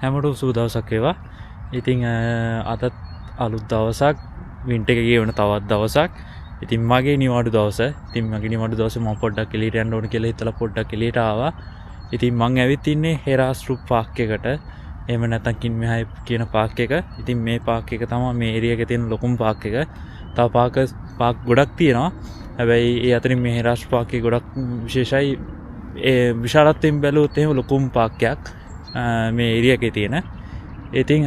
හැමෝටම සුබ දවසක් වේවා. ඉතින් අදත් අලුත් දවසක් වින්ටර් එකේ ගෙවන තවත් දවසක්. ඉතින් මගේ නිවාඩු දවස. ඉතින් මගේ නිවාඩු දවසේ මම පොඩ්ඩක් එළියට යන්න ඕන කියලා හිතලා පොඩ්ඩක් එළියට ආවා. ඉතින් මං ඇවිත් ඉන්නේ හෙරාස්ට්‍රූප් පාක් එකට. එහෙම නැත්නම් කින්මෙහායි කියන පාක් එක. ඉතින් මේ පාක් එක තමයි මේ ඒරියා එකේ තියෙන ලොකුම පාක් එක. තව පාක් ගොඩක් තියෙනවා. හැබැයි ඒ අතරින් මේ හෙරාස්ට්‍රූප් පාක් එක ගොඩක් විශේෂයි. ඒ විශාලත්වයෙන් බැලුවොත් එහෙම ලොකුම පාක්යක් මේ ඒරියා එකේ තියෙන. ඉතින්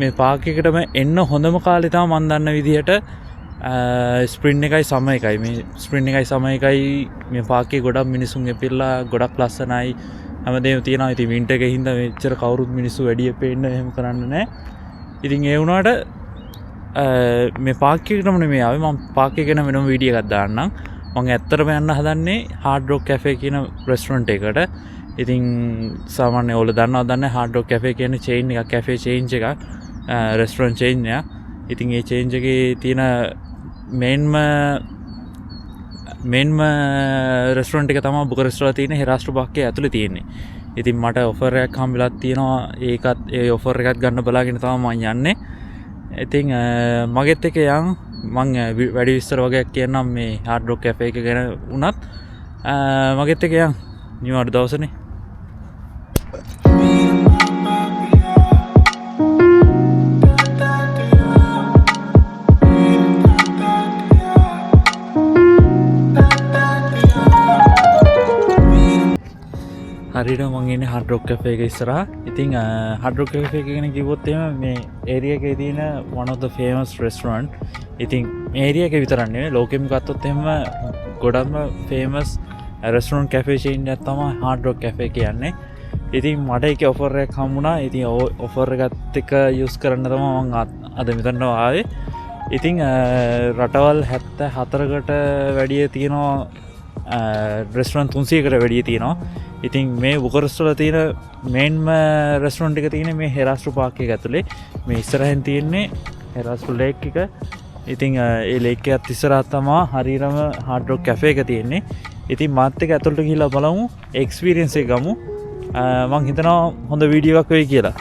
මේ පාක් එකටම එන්න හොඳම කාලේ තමයි මම දන්න විදිහට ස්ප්‍රින් එකයි සම එකයි. මේ ස්ප්‍රින් එකයි සම එකයි මේ පාක් එකේ ගොඩක් මිනිසුන් එපිරලා ගොඩක් ලස්සනයි. හැමදේම තියෙනවා. ඉතින් වින්ටර් එකේ හින්දා මෙච්චර කවුරුත් මිනිස්සු වැඩි පේන්න එහෙම කරන්නේ නැහැ. ඉතින් ඒ වුණාට මේ පාක් එකටම නෙමෙයි ආවේ. මම පාක් එක ගැන වෙනම වීඩියෝ එකක් දාන්නම්. මම ඇත්තටම යන්න හදන්නේ හાર્ඩ් රොක් කැෆේ කියන රෙස්ටොරන්ට් එකට. ඉතින් සාමාන්‍ය ඔයාලා දන්නවද හાર્ඩ් රොක් කැෆේ කියන්නේ චේන් එකක්, කැෆේ චේන් එකක්, රෙස්ටොරන්ට් චේන් එකක්. ඉතින් ඒ චේන් එකේ තියෙන මේන්ම රෙස්ටොරන්ට් එක තමයි බුකරෙස්ට් වල තියෙන හෙරාස්ට්‍රූප් පාක් එකේ ඇතුලේ තියෙන්නේ. ඉතින් මට ඔෆර් එකක් හම්බෙලා තියෙනවා. ඒ ඔෆර් එකත් ගන්න බලාගෙන තමයි මම යන්නේ. ඉතින් මගෙත් එක යන් මං වැඩි විස්තර වගේක් කියන්නම් මේ හાર્ඩ් රොක් කැෆේ එක ගැන වුණත් මගෙත් එක යන් නිවාඩු දවසනේ. හරියට මං ඉන්නේ හાર્ඩ් රොක් කැෆේ එක ඉස්සරහා. ඉතින් හાર્ඩ් රොක් කැෆේ එක ගැන කිව්වොත් එහෙම මේ ඒරියා එකේ තියෙන one of the famous restaurant. ඉතින් මේ ඒරියා එකේ විතරක් නෙවෙයි ලෝකෙම ගත්තොත් එහෙම ගොඩක්ම famous restaurant cafe chain එකක් තමයි හાર્ඩ් රොක් කැෆේ කියන්නේ. ඉතින් මට ඒකේ ඔෆර් එකක් හම්බුණා. ඉතින් ඔෆර් එකත් එක්ක යූස් කරන්න තමයි මම අද මෙතනට ආවේ. ඉතින් රටවල් 74කට වැඩිය තියෙනවා රෙස්ටොරන්ට් 300කට වැඩිය තියෙනවා. ඉතින් මේ බුකරෙස්ට් වල තියෙන මේන්ම රෙස්ටොරන්ට් එක තියෙන්නේ මේ හෙරාස්ට්‍රූප් පාක් එක ඇතුලේ. මේ ඉස්සරහින් තියෙන්නේ හෙරාස්ට්‍රූප් ලේක් එක. ඉතින් ඒ ලේක් එකත් ඉස්සරහා තමයි හරියටම හાર્ඩ් රොක් කැෆේ එක තියෙන්නේ. ඉතින් මාත් එක්ක ඇතුළට ගිහිල්ලා බලමු එක්ස්පීරියන්ස් එක ගමු. මම හිතනවා හොඳ වීඩියෝ එකක් වෙයි කියලා.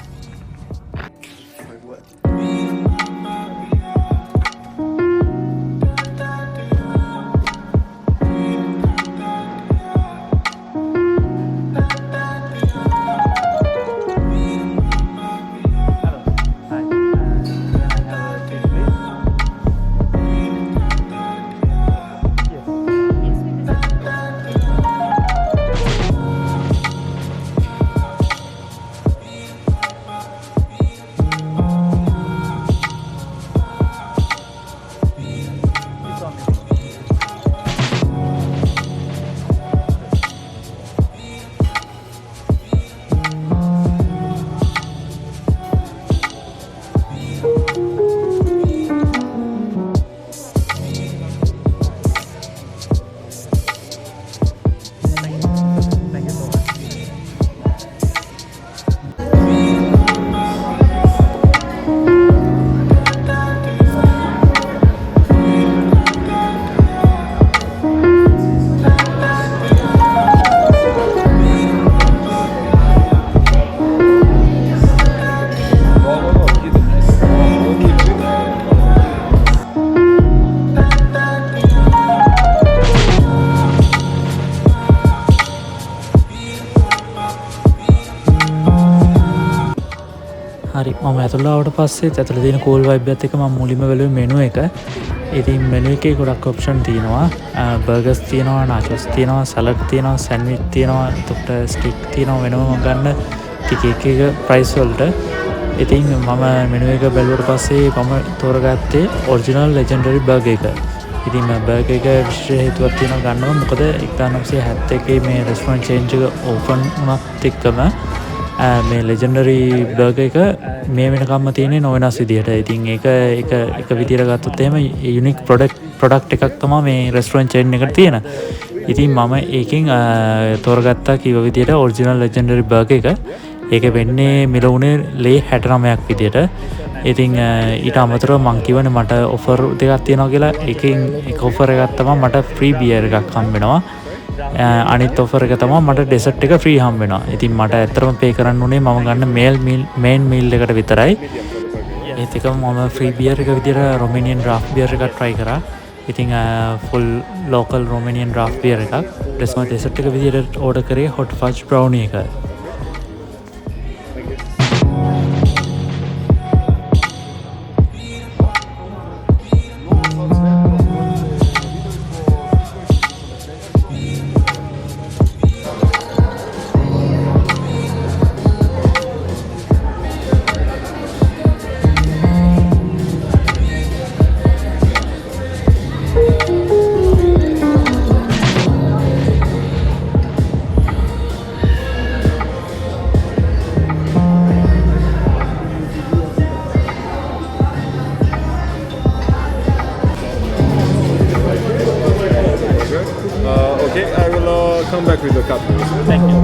හරි මම ඇතුළට ආවට පස්සේ ඇතුළේ තියෙන කූල් වයිබ් එකත් එක්ක මම මුලින්ම බැලුවේ මෙනු එක. ඉතින් මෙනු එකේ ගොඩක් ඔප්ෂන් තියෙනවා. බර්ගර්ස් තියෙනවා, නාචෝස් තියෙනවා, සලාඩ් තියෙනවා, සෑන්ඩ්විච් තියෙනවා, එතකොට ස්ටික් තියෙනවා වෙනම ගන්න ටික එක ප්‍රයිස් වලට. ඉතින් මම මෙනු එක බැලුවට පස්සේ මම තෝරගත්තේ ඔරිජිනල් ලෙජෙන්ඩරි බර්ගර් එක. ඉතින් මේ බර්ගර් එක විශේෂ හේතුවක් තියෙනවා ගන්නවා. මොකද 1971 මේ රෙස්ටොරන්ට් චේන් එක ඕපන් වුණත් එක්කම මේ ලෙජෙන්ඩරි බර්ගර් එක මේ වෙනකම්ම තියෙන්නේ නොවෙනස් විදිහට. ඉතින් ඒක විදිහට ගත්තොත් එහෙම යුනික් ප්‍රොඩක්ට් එකක් තමයි මේ රෙස්ටොරන්ට් චේන් එකට තියෙන. ඉතින් මම ඒකෙන් තෝරගත්තා කිව්ව විදිහට ඔරිජිනල් ලෙජෙන්ඩරි බර්ගර් එක. ඒක වෙන්නේ මිල උනේ ලේ 69ක් විදිහට. ඉතින් ඊට අමතරව මං කියවනේ මට ඔෆර් දෙකක් තියෙනවා කියලා. එකෙන් එක ඔෆර් එකක් තමයි මට ෆ්‍රී බියර් එකක් හම්බ වෙනවා. අනිත් ඔෆර් එක තමයි මට ඩෙසර්ට් එක ෆ්‍රී හම්බ වෙනවා. ඉතින් මට ඇත්තටම පේ කරන්න උනේ මම ගන්න මේන් මීල් එකට විතරයි. ඒත් එක මම ෆ්‍රී බියර් එක විදියට රොමේනියන් ඩ්‍රාෆ්ට් බියර් එකක් try කරා. ඉතින් ෆුල් ලෝකල් රොමේනියන් ඩ්‍රාෆ්ට් බියර් එකක්. ඩෙසර්ට් එක විදියට ඕඩර් කරේ හොට් ෆජ් බ්‍රවුනි එක. Okay, I will come back with the cup. Thank you.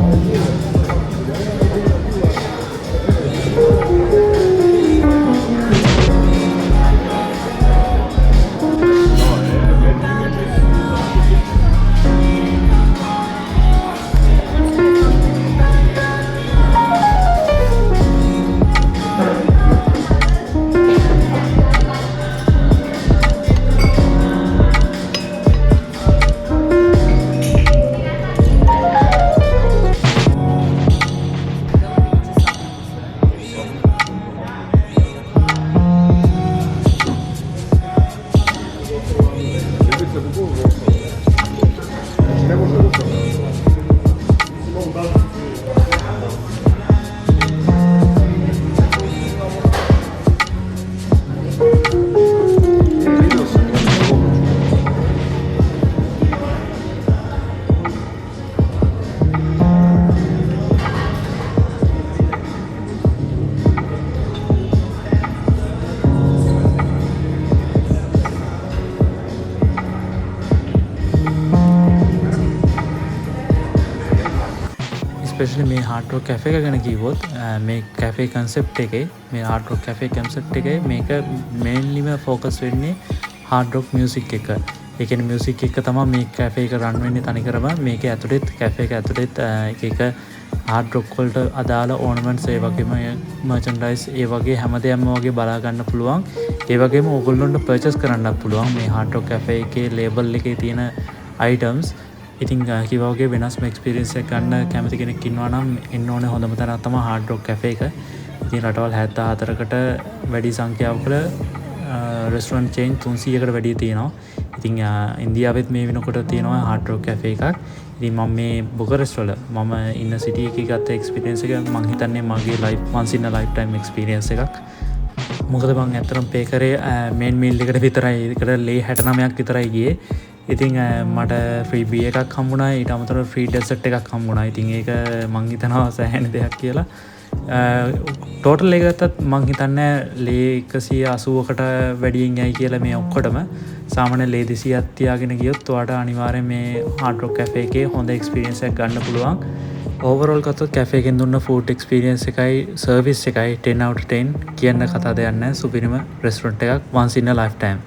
Specially මේ හාඩ් රොක් කැෆේ එක ගැන කිව්වොත් මේ කැෆේ කන්සෙප්ට් එකේ මේ හාඩ් රොක් කැෆේ කන්සෙප්ට් එකේ මේක මේන්ලිම ෆෝකස් වෙන්නේ හාඩ් රොක් මියුසික් එක. ඒ කියන්නේ මියුසික් එක තමයි මේ කැෆේ එක රන් වෙන්නේ තනිකරම. මේක ඇතුළෙත් කැෆේ එක ඇතුළෙත් එක හාඩ් රොක් වලට අදාළ ඕනමන්ට්ස් ඒ වගේම මර්චන්ඩයිස් ඒ වගේ හැමදේම වගේ බලා ගන්න පුළුවන්. ඒ වගේම ඕගොල්ලොන්ට පර්චේස් කරන්නත් පුළුවන් මේ හාඩ් රොක් කැෆේ එකේ ලේබල් එකේ තියෙන අයිටම්ස්. ඉතින් කිව්වාගේ වෙනස්ම එක්ස්පීරියන්ස් එකක් ගන්න කැමති කෙනෙක් ඉන්නවා නම් එන්න ඕනේ හොඳම තැනක් තමයි හාඩ් රොක් කැෆේ එක. ඉතින් රටවල් 74කට වැඩි සංඛ්‍යාවක රෙස්ටොරන්ට් චේන් 300කට වැඩි තියෙනවා. ඉතින් ඉන්දියාවෙත් මේ වෙනකොට තියෙනවා හාඩ් රොක් කැෆේ එකක්. ඉතින් මම මේ බුකරෙස්ට් වල මම ඉන්න සිටි එකේ ගත්ත එක්ස්පීරියන්ස් එක මම හිතන්නේ මගේ once in a lifetime experience එකක්. මොකද මම ඇත්තටම පේ කරේ මේන් මීල් එකට විතරයි. ඒකට ලේ 69ක් විතරයි ගියේ. ඉතින් මට ෆ්‍රී බී එකක් හම්බුණා. ඊට අමතරව ෆ්‍රී ඩෙසර්ට් එකක් හම්බුණා. ඉතින් ඒක මං හිතනවා සෑහෙන දෙයක් කියලා. ටෝටල් එක ගත්තත් මං හිතන්නේ ලේ 180කට වැඩියෙන් යයි කියලා මේ ඔක්කොටම. සාමාන්‍ය ලේ 200ක් තියාගෙන ගියොත් ඔයාට අනිවාර්යෙන් මේ හාඩ් රොක් කැෆේ එකේ හොඳ එක්ස්පීරියන්ස් එකක් ගන්න පුළුවන්. ඕවරෝල් ගත්තොත් කැෆේ එකෙන් දුන්න ෆුඩ් එක්ස්පීරියන්ස් එකයි සර්විස් එකයි 10 out of 10 කියන්න කතා දෙයක් නැහැ. සුපිරිම රෙස්ටොරන්ට් එකක් once in a lifetime.